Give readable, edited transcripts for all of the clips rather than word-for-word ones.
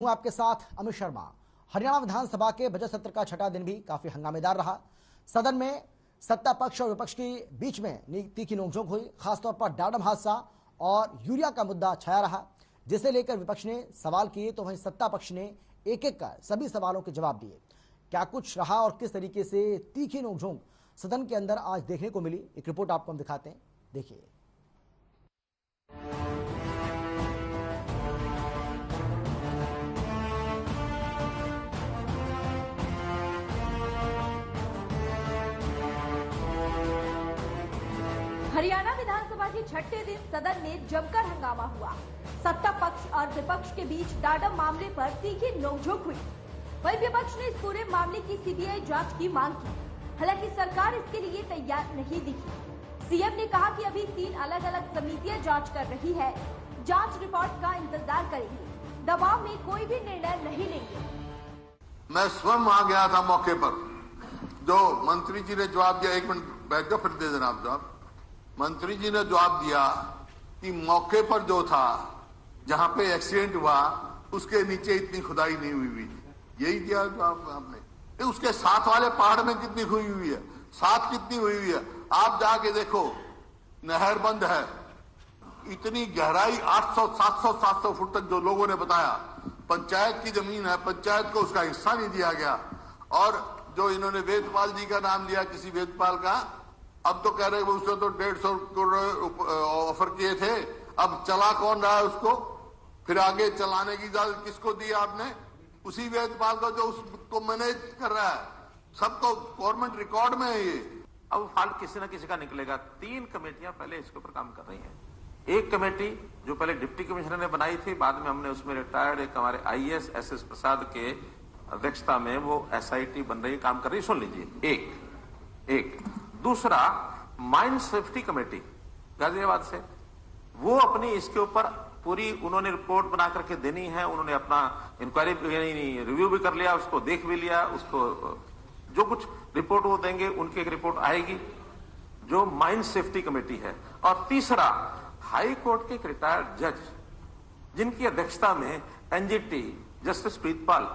हूं आपके साथ अमित शर्मा। हरियाणा विधानसभा के बजट सत्र का छठा दिन भी काफी हंगामेदार रहा। सदन में सत्ता पक्ष और विपक्ष के बीच में तीखी नोकझोंक हुई। खासतौर पर डाडम हादसा और यूरिया का मुद्दा छाया रहा, जिसे लेकर विपक्ष ने सवाल किए तो वहीं सत्ता पक्ष ने एक एक कर सभी सवालों के जवाब दिए। क्या कुछ रहा और किस तरीके से तीखी नोकझोंक सदन के अंदर आज देखने को मिली, एक रिपोर्ट आपको हम दिखाते हैं, देखिए। हरियाणा विधानसभा के छठे दिन सदन में जमकर हंगामा हुआ। सत्ता पक्ष और विपक्ष के बीच डाडम मामले पर तीखी नोकझोंक हुई। वहीं विपक्ष ने इस पूरे मामले की सीबीआई जांच की मांग की। हालांकि सरकार इसके लिए तैयार नहीं दिखी। सीएम ने कहा कि अभी 3 अलग अलग समितियां जांच कर रही है, जांच रिपोर्ट का इंतजार करेंगे, दबाव में कोई भी निर्णय नहीं लेंगे। मैं स्वयं आ गया था मौके पर, जो मंत्री जी ने जवाब दिया। 1 मिनट बैठ जाओ, फिर दे देना आप जवाब। मंत्री जी ने जवाब दिया कि मौके पर जो था, जहां पे एक्सीडेंट हुआ, उसके नीचे इतनी खुदाई नहीं हुई। यही दिया जवाब आपने। उसके साथ वाले पहाड़ में कितनी हुई है, साथ कितनी हुई है, आप जाके देखो। नहर बंद है, इतनी गहराई 800, 700, 700 फुट तक जो लोगों ने बताया। पंचायत की जमीन है, पंचायत को उसका हिस्सा नहीं दिया गया। और जो इन्होंने वेदपाल जी का नाम लिया, किसी वेदपाल का, अब तो कह रहे हैं उसको तो 150 करोड़ ऑफर किए थे। अब चला कौन रहा है उसको? फिर आगे चलाने की इजाजत किसको दी आपने? उसी वेदपाल को, जो उसको मैनेज कर रहा है। सब तो गवर्नमेंट रिकॉर्ड में है ये। अब फॉल्ट किसी न किसी का निकलेगा। 3 कमेटियां पहले इसके ऊपर काम कर रही हैं। एक कमेटी जो पहले डिप्टी कमिश्नर ने बनाई थी, बाद में हमने उसमें रिटायर्ड एक हमारे आईएएस एसएस प्रसाद के अध्यक्षता में वो एसआईटी बन रही, काम कर रही। सुन लीजिए। एक दूसरा, माइन सेफ्टी कमेटी गाजियाबाद से, वो अपनी इसके ऊपर पूरी उन्होंने रिपोर्ट बना करके देनी है। उन्होंने अपना इंक्वायरी रिव्यू भी कर लिया, उसको देख भी लिया। उसको जो कुछ रिपोर्ट वो देंगे, उनकी एक रिपोर्ट आएगी, जो माइन सेफ्टी कमेटी है। और तीसरा, हाई कोर्ट के एक रिटायर्ड जज, जिनकी अध्यक्षता में एनजीटी जस्टिस प्रीतपाल,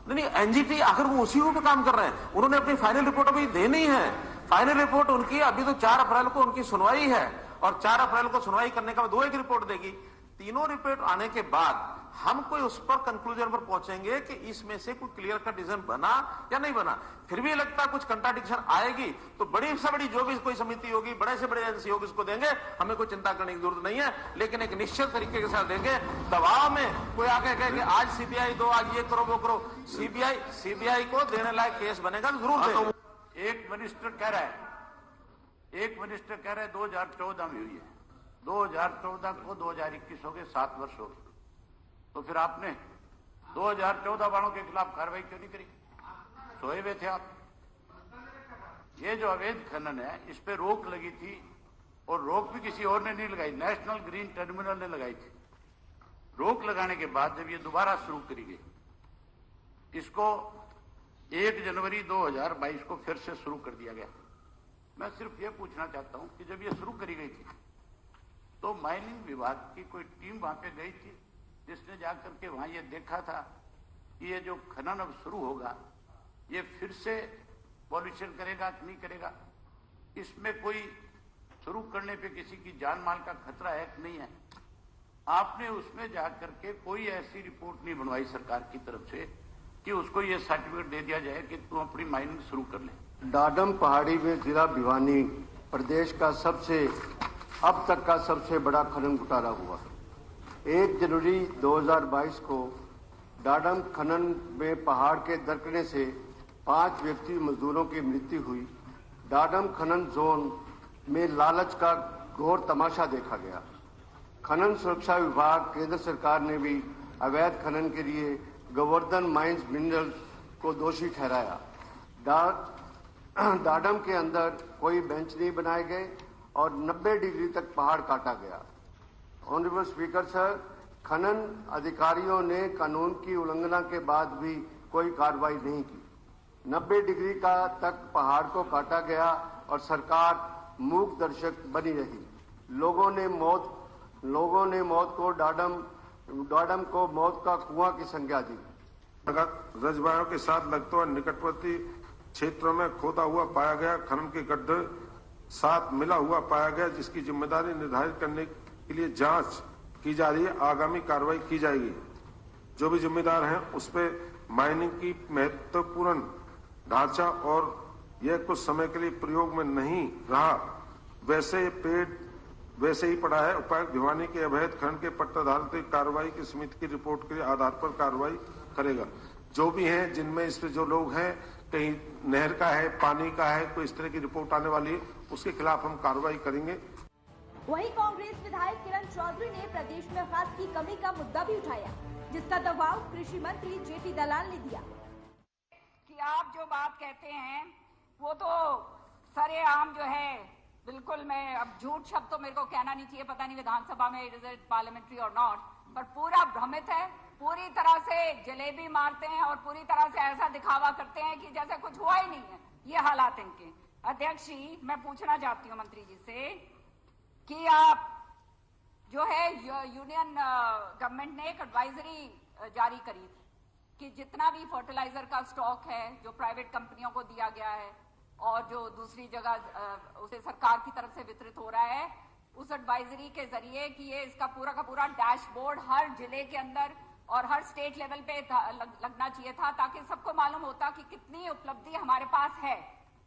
नहीं एनजीटी, आखिर वो उसी पे काम कर रहे हैं। उन्होंने अपनी फाइनल रिपोर्ट अभी देनी है। फाइनल रिपोर्ट उनकी अभी तो 4 अप्रैल को उनकी सुनवाई है, और 4 अप्रैल को सुनवाई करने के बाद वो एक रिपोर्ट देगी। तीनों रिपोर्ट आने के बाद हम कोई उस पर कंक्लूजन पर पहुंचेंगे कि इसमें से कोई क्लियर कट डिसीजन बना या नहीं बना। फिर भी लगता कुछ कंट्राडिक्शन आएगी तो बड़ी से बड़ी जो भी कोई समिति होगी, बड़े से बड़े एजेंसी होगी, उसको देंगे। हमें कोई चिंता करने की जरूरत नहीं है, लेकिन एक निश्चित तरीके के साथ देंगे। दबाव में कोई आके कहे कि आज सीबीआई दो, आज ये करो वो करो, सीबीआई को देने लायक केस बनेगा तो जरूर देंगे। एक मिनिस्टर कह रहा है 2014 में हुई है, 2014 को 2021 हो गए, 7 वर्ष हो गए। तो फिर आपने 2014 वालों के खिलाफ कार्रवाई क्यों नहीं करी? सोए हुए थे आप। ये जो अवैध खनन है, इस पे रोक लगी थी, और रोक भी किसी और ने नहीं लगाई, नेशनल ग्रीन ट्रिब्यूनल ने लगाई थी। रोक लगाने के बाद जब ये दोबारा शुरू करी गई, इसको 1 जनवरी 2022 को फिर से शुरू कर दिया गया। मैं सिर्फ ये पूछना चाहता हूं कि जब ये शुरू करी गई थी, तो माइनिंग विभाग की कोई टीम वहां पे गई थी, जिसने जाकर के वहां ये देखा था कि ये जो खनन अब शुरू होगा, ये फिर से पॉल्यूशन करेगा कि नहीं करेगा? इसमें कोई शुरू करने पे किसी की जान माल का खतरा है कि नहीं है? आपने उसमें जाकर के कोई ऐसी रिपोर्ट नहीं बनवाई सरकार की तरफ से कि उसको ये सर्टिफिकेट दे दिया जाए कि तुम अपनी माइनिंग शुरू कर ले। डाडम पहाड़ी में जिला भिवानी प्रदेश का अब तक का सबसे बड़ा खनन घोटाला हुआ। 1 जनवरी 2022 को डाडम खनन में पहाड़ के दरकने से 5 व्यक्ति मजदूरों की मृत्यु हुई। डाडम खनन जोन में लालच का घोर तमाशा देखा गया। खनन सुरक्षा विभाग, केंद्र सरकार ने भी अवैध खनन के लिए गोवर्धन माइंस मिनरल्स को दोषी ठहराया। डाडम के अंदर कोई बेंच नहीं बनाए गए और 90 डिग्री तक पहाड़ काटा गया। ऑनरेबल स्पीकर सर, खनन अधिकारियों ने कानून की उल्लंघना के बाद भी कोई कार्रवाई नहीं की। 90 डिग्री का तक पहाड़ को काटा गया और सरकार मूक दर्शक बनी रही। लोगों ने मौत को डाडम डाडम को मौत का कुआं की संज्ञा दी। रजबायों के साथ लगते हुए निकटवर्ती क्षेत्रों में खोदा हुआ पाया गया, खनन के गड्ढे साथ मिला हुआ पाया गया, जिसकी जिम्मेदारी निर्धारित करने के लिए जांच की जा रही है। आगामी कार्रवाई की जाएगी। जो भी जिम्मेदार हैं उस पर माइनिंग की महत्वपूर्ण ढांचा और यह कुछ समय के लिए प्रयोग में नहीं रहा वैसे ही पड़ा है। उपायुक्त भिवानी के अवैध खनन के पट्टाधारक कार्रवाई की समिति की रिपोर्ट के आधार पर कार्रवाई करेगा। जो भी हैं जिनमें इस पे जो लोग हैं, कहीं नहर का है, पानी का है, कोई इस तरह की रिपोर्ट आने वाली है, उसके खिलाफ हम कार्रवाई करेंगे। वहीं कांग्रेस विधायक किरण चौधरी ने प्रदेश में खाद की कमी का मुद्दा भी उठाया, जिसका दबाव कृषि मंत्री जेपी दलाल ने दिया कि आप जो बात कहते हैं वो तो सरेआम जो है, बिल्कुल मैं अब झूठ शब्द तो मेरे को कहना नहीं चाहिए, पता नहीं विधानसभा में इज इट पार्लियामेंट्री और नॉट, पर पूरा भ्रमित है, पूरी तरह से जलेबी मारते हैं और पूरी तरह से ऐसा दिखावा करते हैं कि जैसे कुछ हुआ ही नहीं है। ये हालात इनके। अध्यक्ष जी, मैं पूछना चाहती हूँ मंत्री जी से कि आप जो है यूनियन गवर्नमेंट ने एक एडवाइजरी जारी करी थी कि जितना भी फर्टिलाइजर का स्टॉक है जो प्राइवेट कंपनियों को दिया गया है और जो दूसरी जगह उसे सरकार की तरफ से वितरित हो रहा है, उस एडवाइजरी के जरिए कि ये इसका पूरा का पूरा डैशबोर्ड हर जिले के अंदर और हर स्टेट लेवल पे लगना चाहिए था, ताकि सबको मालूम होता कि कितनी उपलब्धि हमारे पास है।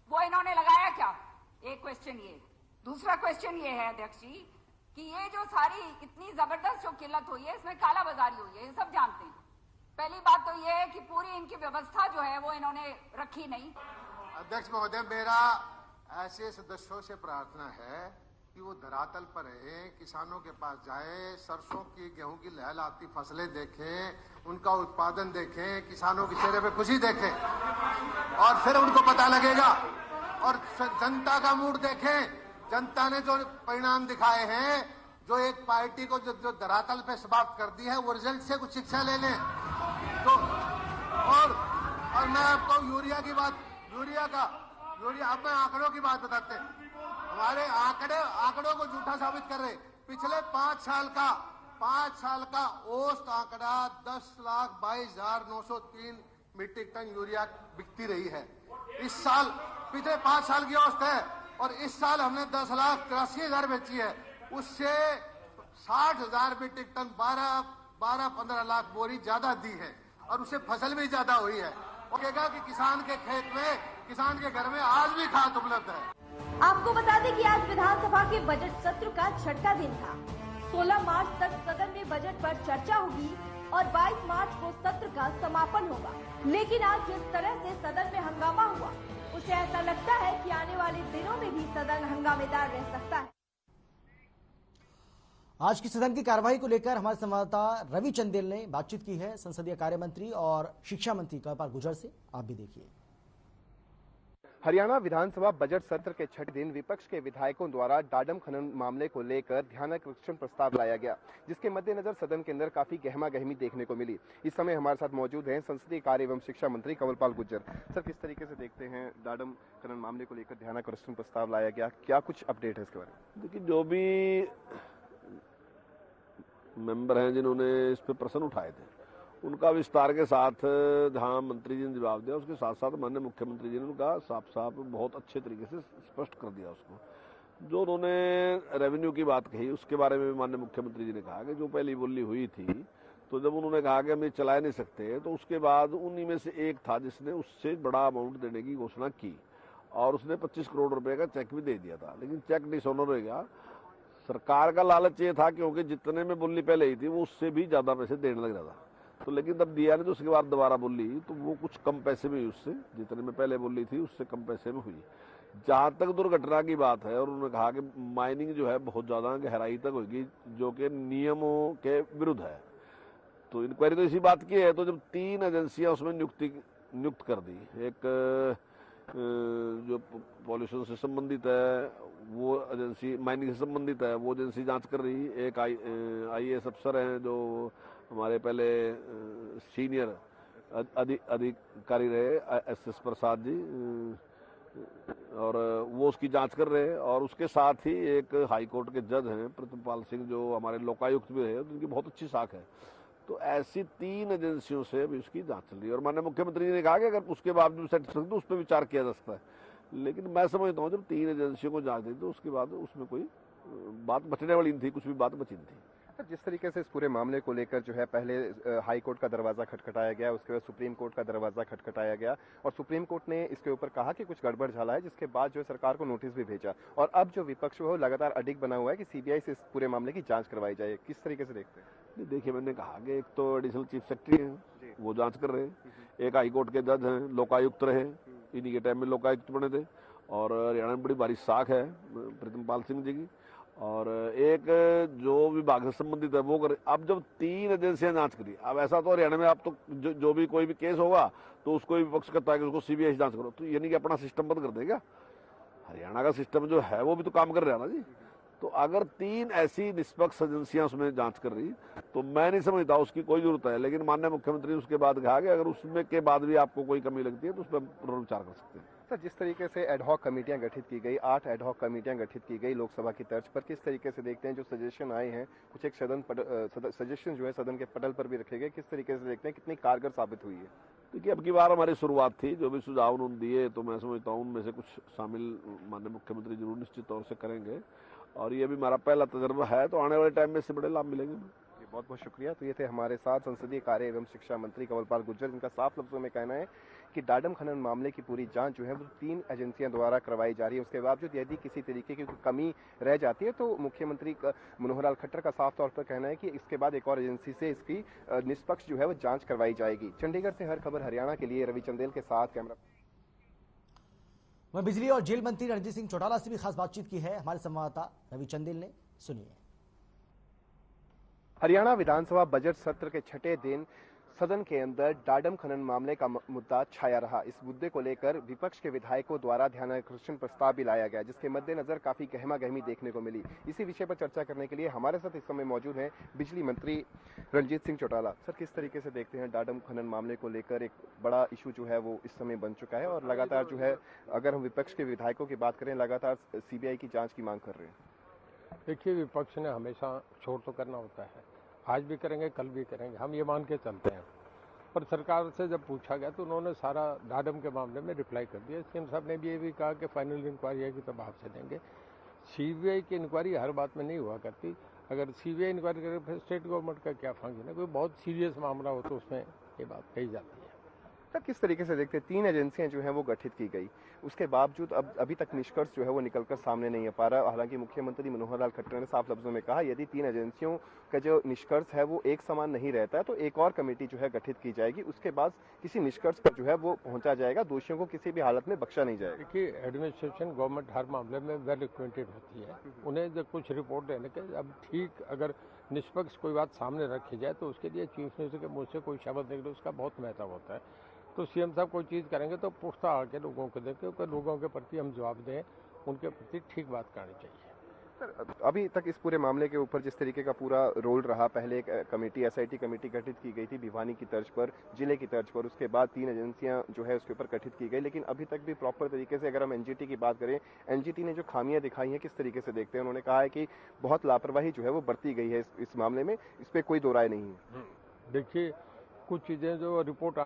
वो इन्होंने लगाया क्या? एक क्वेश्चन ये। दूसरा क्वेश्चन ये है अध्यक्ष जी कि ये जो सारी इतनी जबरदस्त जो किल्लत हुई है, इसमें कालाबाजारी हुई है, ये सब जानते हैं। पहली बात तो ये है कि पूरी इनकी व्यवस्था जो है वो इन्होंने रखी नहीं। अध्यक्ष महोदय, मेरा ऐसे सदस्यों से प्रार्थना है कि वो धरातल पर रहे, किसानों के पास जाए, सरसों की, गेहूं की लहलहाती फसलें देखें, उनका उत्पादन देखें, किसानों के चेहरे पे खुशी देखें और फिर उनको पता लगेगा। और जनता का मूड देखें। जनता ने जो परिणाम दिखाए हैं, जो एक पार्टी को जो धरातल पे समाप्त कर दी है, वो रिजल्ट से कुछ शिक्षा ले लें। तो और मैं आपको यूरिया अब मैं आंकड़ों की बात बताते हैं। हमारे आंकड़ों को झूठा साबित कर रहे। पिछले 5 साल का औसत आंकड़ा 10,22,903 मीट्रिक टन यूरिया बिकती रही है। इस साल पिछले 5 साल की औसत है और इस साल हमने 10,83,000 बेची है। उससे 60,000 मीट्रिक टन 12-15 लाख बोरी ज्यादा दी है और उससे फसल भी ज्यादा हुई है। वो कहेगा कि किसान के खेत में, किसान के घर में आज भी खाद उपलब्ध है। आपको बता दें कि आज विधानसभा के बजट सत्र का छठा दिन था। 16 मार्च तक सदन में बजट पर चर्चा होगी और 22 मार्च को सत्र का समापन होगा। लेकिन आज जिस तरह से सदन में हंगामा हुआ, उसे ऐसा लगता है कि आने वाले दिनों में भी सदन हंगामेदार रह सकता है। आज की सदन की कार्यवाही को लेकर हमारे संवाददाता रवि चंदेल ने बातचीत की है संसदीय कार्य मंत्री और शिक्षा मंत्री कंवरपाल गुर्जर से। आप भी देखिए। हरियाणा विधानसभा बजट सत्र के छठे दिन विपक्ष के विधायकों द्वारा डाडम खनन मामले को लेकर ध्यानाकर्षण प्रस्ताव लाया गया, जिसके मद्देनजर सदन के अंदर काफी गहमा-गहमी देखने को मिली। इस समय हमारे साथ मौजूद हैं संसदीय कार्य एवं शिक्षा मंत्री कंवरपाल गुर्जर। सर, किस तरीके से देखते हैं डाडम खनन मामले को लेकर ध्यानाकर्षण प्रस्ताव लाया गया, क्या कुछ अपडेट है इसके बारे में? देखिए, जो भी मेंबर हैं जिन्होंने इस पर प्रश्न उठाए थे, उनका विस्तार के साथ जहां मंत्री जी ने जवाब दिया, उसके साथ साथ माननीय मुख्यमंत्री जी ने उनका साफ बहुत अच्छे तरीके से स्पष्ट कर दिया उसको। जो उन्होंने रेवेन्यू की बात कही, उसके बारे में माननीय मुख्यमंत्री जी ने कहा कि जो पहली बोली हुई थी, तो जब उन्होंने कहा कि हम ये चला नहीं सकते, तो उसके बाद उन्हीं में से एक था जिसने उससे बड़ा अमाउंट देने की घोषणा की और उसने 25 करोड़ रुपए का चेक भी दे दिया था, लेकिन चेक डिसऑनर हो गया। सरकार का लालच ये था क्योंकि जितने में बोली पहले ही थी वो उससे भी ज्यादा पैसे देने लग रहा था, तो लेकिन तब दिया नहीं, तो उसके बाद दोबारा बोली तो वो कुछ कम पैसे में हुई, उससे जितने में पहले बोली थी उससे कम पैसे में हुई। जहां तक दुर्घटना की बात है, और उन्होंने कहा कि माइनिंग जो है बहुत ज्यादा गहराई तक होगी, जो कि नियमों के विरुद्ध है। तो इंक्वायरी तो इसी बात की है। तो जब 3 एजेंसियां उसमें नियुक्त कर दी, एक जो पॉल्यूशन से संबंधित है वो एजेंसी, माइनिंग से संबंधित है वो एजेंसी जांच कर रही, एक IAS अफसर हैं जो हमारे पहले सीनियर अधिकारी रहे SS प्रसाद जी, और वो उसकी जांच कर रहे हैं। और उसके साथ ही एक हाई कोर्ट के जज हैं प्रतिपाल सिंह, जो हमारे लोकायुक्त भी रहे, उनकी बहुत अच्छी साख है। तो ऐसी 3 एजेंसियों से अभी उसकी जांच चल रही है। और माननीय मुख्यमंत्री जी ने कहा कि अगर उसके बावजूद सेटिस्फैक्शन तो उस पर विचार किया जा सकता है। लेकिन मैं समझता हूँ जब 3 एजेंसियों को जांच दी तो उसके बाद उसमें कोई बात बचने वाली नहीं थी, कुछ भी बात बची नहीं थी। जिस तरीके से इस पूरे मामले को लेकर जो है पहले हाई कोर्ट का दरवाजा खटखटाया गया, उसके बाद सुप्रीम कोर्ट का दरवाजा खटखटाया गया और सुप्रीम कोर्ट ने इसके ऊपर कहा कि कुछ गड़बड़ झाला है, जिसके बाद जो है सरकार को नोटिस भी भेजा। और अब जो विपक्ष है वो लगातार अडिग बना हुआ है कि सीबीआई से इस पूरे मामले की जांच करवाई जाए। किस तरीके से देखते हैं? देखिए, मैंने कहा कि एक तो एडिशनल चीफ सेक्रेटरी हैं, वो जांच कर रहे हैं, एक हाई कोर्ट के जज हैं, लोकायुक्त रहे, इन्हीं के टाइम में लोकायुक्त बने थे, और हरियाणा में बड़ी भारी साख है प्रतिपाल सिंह जी की, और एक जो विभाग से संबंधित है वो करे। अब जब 3 एजेंसियां जांच करी, अब ऐसा तो हरियाणा में आप तो जो भी कोई भी केस होगा तो उसको विपक्ष करता है कि उसको सीबीआई से जांच करो, तो यानी कि अपना सिस्टम बंद कर देगा। हरियाणा का सिस्टम जो है वो भी तो काम कर रहा है ना जी। तो अगर 3 ऐसी निष्पक्ष एजेंसियां उसमें जांच कर रही तो मैं नहीं समझता उसकी कोई जरूरत है। लेकिन माननीय मुख्यमंत्री ने उसके बाद कहा कि अगर उसमें के बाद भी आपको कोई कमी लगती है तो उस पर पुनर्विचार कर सकते हैं। सर, जिस तरीके से एडहॉक कमेटियां गठित की गई, 8 एडहॉक कमेटियां गठित की गई लोकसभा की तर्ज पर, किस तरीके से देखते हैं जो सजेशन आए हैं, कुछ एक सजेशन जो है सदन के पटल पर भी रखे गए, किस तरीके से देखते हैं, कितनी कारगर साबित हुई है? देखिए, अब की बार हमारी शुरुआत थी, जो भी सुझाव उन्होंने दिए तो मैं समझता हूँ उनमें से कुछ शामिल माननीय मुख्यमंत्री जरूर निश्चित तौर से करेंगे, और ये भी हमारा पहला तजर्बा है, तो आने वाले टाइम में इससे बड़े लाभ मिलेंगे। बहुत बहुत शुक्रिया। तो ये थे हमारे साथ संसदीय कार्य एवं शिक्षा मंत्री कंवरपाल गुर्जर, जिनका साफ लफ्जों में कहना है कि डाडम खनन मामले की पूरी जांच जो है वो 3 एजेंसियों द्वारा करवाई जा रही है। उसके बावजूद यदि किसी तरीके की कमी रह जाती है तो मुख्यमंत्री मनोहर लाल खट्टर का साफ तौर पर कहना है कि इसके बाद एक और एजेंसी से इसकी निष्पक्ष जो है वो जांच करवाई जाएगी। चंडीगढ़ से हर खबर हरियाणा के लिए रवि चंदेल के साथ कैमरा। वहीं बिजली और जेल मंत्री रणजीत सिंह चौटाला से भी खास बातचीत की है हमारे संवाददाता रवि चंदेल ने, सुनिए। हरियाणा विधानसभा बजट सत्र के 6ठे दिन सदन के अंदर डाडम खनन मामले का मुद्दा छाया रहा। इस मुद्दे को लेकर विपक्ष के विधायकों द्वारा ध्यानाकर्षण प्रस्ताव भी लाया गया, जिसके मद्देनजर काफी गहमा-गहमी देखने को मिली। इसी विषय पर चर्चा करने के लिए हमारे साथ इस समय मौजूद हैं बिजली मंत्री रणजीत सिंह चौटाला। सर, किस तरीके से देखते हैं डाडम खनन मामले को लेकर एक बड़ा इशू जो है वो इस समय बन चुका है, और लगातार जो है अगर हम विपक्ष के विधायकों की बात करें, लगातार सीबीआई की जांच की मांग कर रहे हैं? देखिए, विपक्ष ने हमेशा शोर तो करना होता है, आज भी करेंगे, कल भी करेंगे, हम ये मान के चलते हैं। पर सरकार से जब पूछा गया तो उन्होंने सारा डाडम के मामले में रिप्लाई कर दिया। सीएम साहब ने भी ये भी कहा कि फाइनल इंक्वायरी है कि तब आपसे देंगे। सीबीआई की इंक्वायरी हर बात में नहीं हुआ करती। अगर सीबीआई इंक्वायरी करे फिर स्टेट गवर्नमेंट का क्या फंक्शन है? कोई बहुत सीरियस मामला हो तो उसमें ये बात कही जाती है। सर, किस तरीके से देखते हैं 3 एजेंसियां जो हैं वो गठित की गई, उसके बावजूद अभी तक निष्कर्ष जो है वो निकलकर सामने नहीं आ पा रहा। हालांकि मुख्यमंत्री मनोहर लाल खट्टर ने साफ लफ्जों में कहा यदि 3 एजेंसियों का जो निष्कर्ष है वो एक समान नहीं रहता है तो एक और कमेटी जो है गठित की जाएगी, उसके बाद किसी निष्कर्ष पर जो है वो पहुंचा जाएगा, दोषियों को किसी भी हालत में बख्शा नहीं जाएगा। देखिए, एडमिनिस्ट्रेशन गवर्नमेंट हर मामले में वेल एक्वेंटेड होती है। उन्हें जब कुछ रिपोर्ट देने के अब ठीक अगर निष्पक्ष कोई बात सामने रखी जाए तो उसके लिए चीफ मिनिस्टर के मुंह से कोई शब्द निकले उसका बहुत महत्व होता है। तो सीएम साहब कोई चीज़ करेंगे तो पुख्ता आके लोगों को देखें, क्योंकि लोगों के प्रति हम जवाब दें, उनके प्रति ठीक बात करनी चाहिए। सर, अभी तक इस पूरे मामले के ऊपर जिस तरीके का पूरा रोल रहा, पहले एक कमेटी एसआईटी कमेटी गठित की गई थी भिवानी की तर्ज पर, जिले की तर्ज पर, उसके बाद 3 एजेंसियां जो है उसके ऊपर गठित की गई, लेकिन अभी तक भी प्रॉपर तरीके से अगर हम एनजीटी की बात करें, एनजीटी ने जो खामियां दिखाई हैं किस तरीके से देखते हैं? उन्होंने कहा है कि बहुत लापरवाही जो है वो बरती गई है इस मामले में, इस पर कोई दो राय नहीं है। देखिए, कुछ चीज़ें जो रिपोर्ट